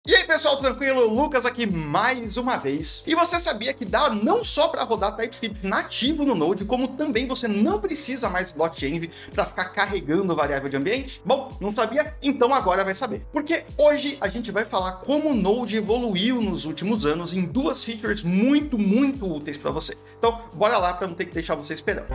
E aí pessoal, tranquilo? Lucas aqui mais uma vez. E você sabia que dá não só para rodar TypeScript nativo no Node, como também você não precisa mais do .env para ficar carregando variável de ambiente? Bom, não sabia? Então agora vai saber. Porque hoje a gente vai falar como o Node evoluiu nos últimos anos em duas features muito úteis para você. Então bora lá para não ter que deixar você esperando.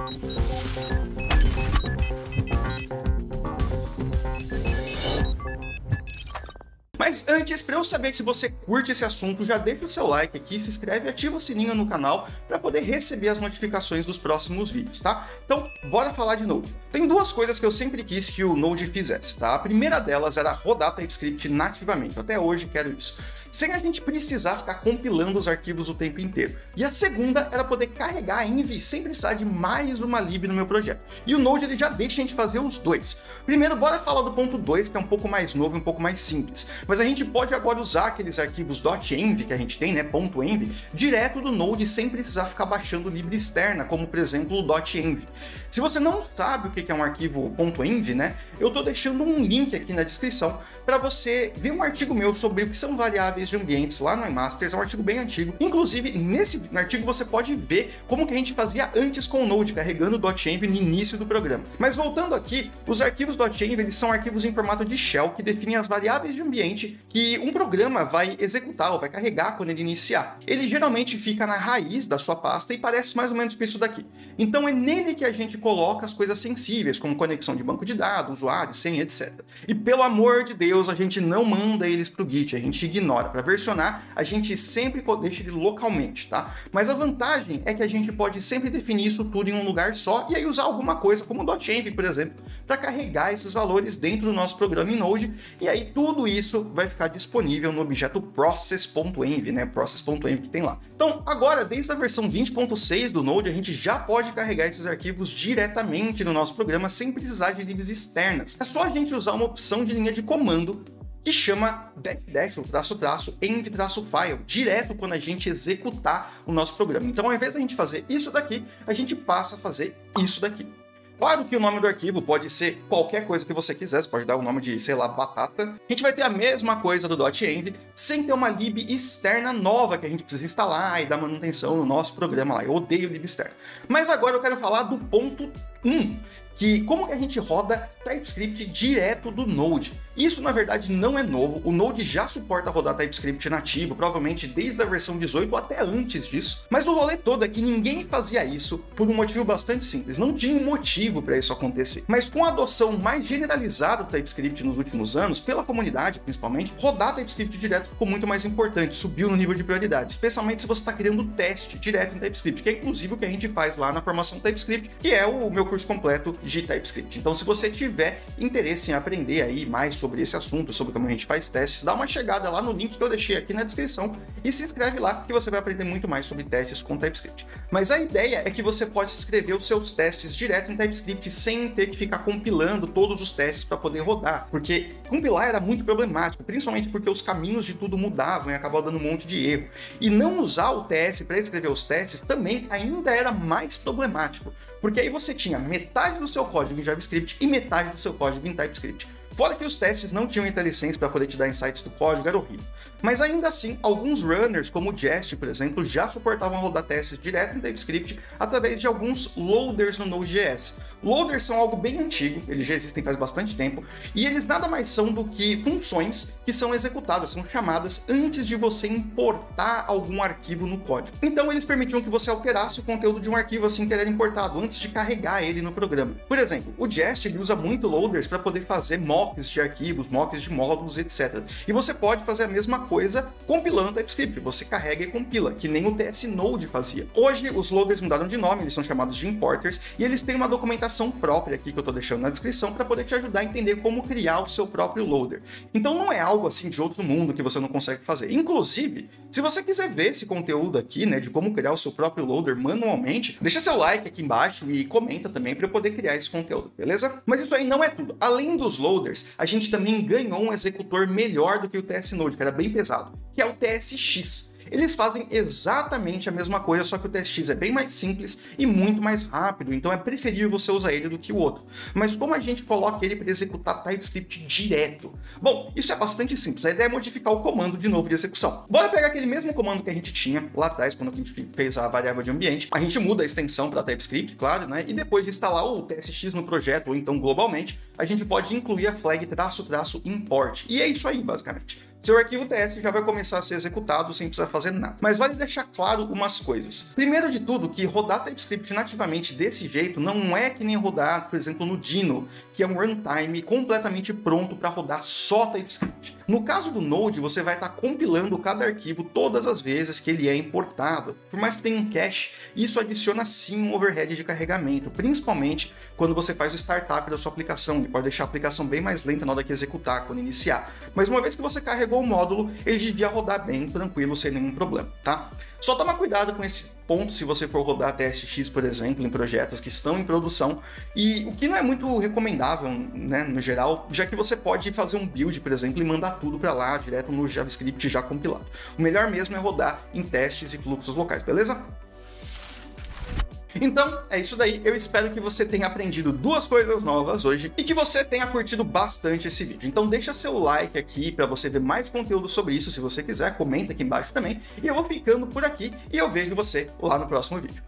Mas antes, para eu saber se você curte esse assunto, já deixa o seu like aqui, se inscreve e ativa o sininho no canal para poder receber as notificações dos próximos vídeos, tá? Então, bora falar de Node. Tem duas coisas que eu sempre quis que o Node fizesse, tá? A primeira delas era rodar TypeScript nativamente, até hoje quero isso, sem a gente precisar ficar compilando os arquivos o tempo inteiro. E a segunda era poder carregar a env sem precisar de mais uma lib no meu projeto. E o Node ele já deixa a gente fazer os dois. Primeiro, bora falar do ponto 2, que é um pouco mais novo e um pouco mais simples. Mas a gente pode agora usar aqueles arquivos .env que a gente tem, né, .env, direto do Node sem precisar ficar baixando lib externa, como por exemplo o .env. Se você não sabe o que é um arquivo .env, né, eu tô deixando um link aqui na descrição para você ver um artigo meu sobre o que são variáveis de ambientes lá no iMasters, é um artigo bem antigo. Inclusive, nesse artigo você pode ver como que a gente fazia antes com o Node, carregando o .env no início do programa. Mas voltando aqui, os arquivos .env eles são arquivos em formato de shell que definem as variáveis de ambiente que um programa vai executar ou vai carregar quando ele iniciar. Ele geralmente fica na raiz da sua pasta e parece mais ou menos com isso daqui. Então é nele que a gente coloca as coisas sensíveis, como conexão de banco de dados, usuário, senha, etc. E pelo amor de Deus, a gente não manda eles para o Git, a gente ignora. Para versionar, a gente sempre deixa ele localmente, tá? Mas a vantagem é que a gente pode sempre definir isso tudo em um lugar só e aí usar alguma coisa, como o .env, por exemplo, para carregar esses valores dentro do nosso programa em Node, e aí tudo isso vai ficar disponível no objeto process.env, né? Process.env que tem lá. Então, agora, desde a versão 20.6 do Node, a gente já pode carregar esses arquivos diretamente no nosso programa sem precisar de libs externas. É só a gente usar uma opção de linha de comando que chama -env-file, direto quando a gente executar o nosso programa. Então, ao invés de a gente fazer isso daqui, a gente passa a fazer isso daqui. Claro que o nome do arquivo pode ser qualquer coisa que você quiser, você pode dar o nome de, sei lá, batata. A gente vai ter a mesma coisa do .env, sem ter uma lib externa nova que a gente precisa instalar e dar manutenção no nosso programa lá. Eu odeio lib externa. Mas agora eu quero falar do ponto 1, que como que a gente roda TypeScript direto do Node. Isso, na verdade, não é novo. O Node já suporta rodar TypeScript nativo, provavelmente desde a versão 18 ou até antes disso. Mas o rolê todo é que ninguém fazia isso por um motivo bastante simples. Não tinha um motivo para isso acontecer. Mas com a adoção mais generalizada do TypeScript nos últimos anos, pela comunidade principalmente, rodar TypeScript direto ficou muito mais importante, subiu no nível de prioridade, especialmente se você está criando teste direto em TypeScript, que é inclusive o que a gente faz lá na formação TypeScript, que é o meu curso completo de TypeScript. Então, se você tiver interesse em aprender aí mais sobre esse assunto, sobre como a gente faz testes, dá uma chegada lá no link que eu deixei aqui na descrição e se inscreve lá que você vai aprender muito mais sobre testes com TypeScript. Mas a ideia é que você pode escrever os seus testes direto em TypeScript sem ter que ficar compilando todos os testes para poder rodar, porque compilar era muito problemático, principalmente porque os caminhos de tudo mudavam e acabava dando um monte de erro. E não usar o TS para escrever os testes também ainda era mais problemático, porque aí você tinha metade do seu código em JavaScript e metade do seu código em TypeScript. Fora que os testes não tinham IntelliSense para poder te dar insights do código, era horrível. Mas ainda assim, alguns runners, como o Jest, por exemplo, já suportavam rodar testes direto em TypeScript através de alguns loaders no Node.js. Loaders são algo bem antigo, eles já existem faz bastante tempo, e eles nada mais são do que funções que são executadas, são chamadas antes de você importar algum arquivo no código. Então eles permitiam que você alterasse o conteúdo de um arquivo assim que ele era importado, antes de carregar ele no programa. Por exemplo, o Jest ele usa muito loaders para poder fazer mocks de arquivos, mocks de módulos, etc. E você pode fazer a mesma coisa compilando TypeScript, você carrega e compila, que nem o TS Node fazia. Hoje os loaders mudaram de nome, eles são chamados de importers, e eles têm uma documentação própria aqui que eu estou deixando na descrição para poder te ajudar a entender como criar o seu próprio loader. Então não é algo assim de outro mundo que você não consegue fazer. Inclusive, se você quiser ver esse conteúdo aqui, né, de como criar o seu próprio loader manualmente, deixa seu like aqui embaixo e comenta também para eu poder criar esse conteúdo, beleza? Mas isso aí não é tudo. Além dos loaders, a gente também ganhou um executor melhor do que o TS Node, que era bem pesado, que é o TSX. eles fazem exatamente a mesma coisa, só que o TSX é bem mais simples e muito mais rápido, então é preferível você usar ele do que o outro. Mas como a gente coloca ele para executar TypeScript direto? Bom, isso é bastante simples, a ideia é modificar o comando de novo de execução. Bora pegar aquele mesmo comando que a gente tinha lá atrás, quando a gente fez a variável de ambiente, a gente muda a extensão para TypeScript, claro, né? E depois de instalar o TSX no projeto, ou então globalmente, a gente pode incluir a flag --import. E é isso aí, basicamente. Seu arquivo TS já vai começar a ser executado sem precisar fazer nada. Mas vale deixar claro umas coisas. Primeiro de tudo, que rodar TypeScript nativamente desse jeito não é que nem rodar, por exemplo, no Dino, que é um runtime completamente pronto para rodar só TypeScript. No caso do Node, você vai estar compilando cada arquivo todas as vezes que ele é importado. Por mais que tenha um cache, isso adiciona sim um overhead de carregamento, principalmente quando você faz o startup da sua aplicação. Ele pode deixar a aplicação bem mais lenta na hora que executar, quando iniciar. Mas uma vez que você carregou o módulo, ele devia rodar bem tranquilo, sem nenhum problema, tá? Só toma cuidado com esse ponto se você for rodar TSX, por exemplo, em projetos que estão em produção, e o que não é muito recomendável, né, no geral, já que você pode fazer um build, por exemplo, e mandar tudo para lá, direto no JavaScript já compilado. O melhor mesmo é rodar em testes e fluxos locais, beleza? Então, é isso daí. Eu espero que você tenha aprendido duas coisas novas hoje e que você tenha curtido bastante esse vídeo. Então deixa seu like aqui para você ver mais conteúdo sobre isso. Se você quiser, comenta aqui embaixo também. E eu vou ficando por aqui e eu vejo você lá no próximo vídeo.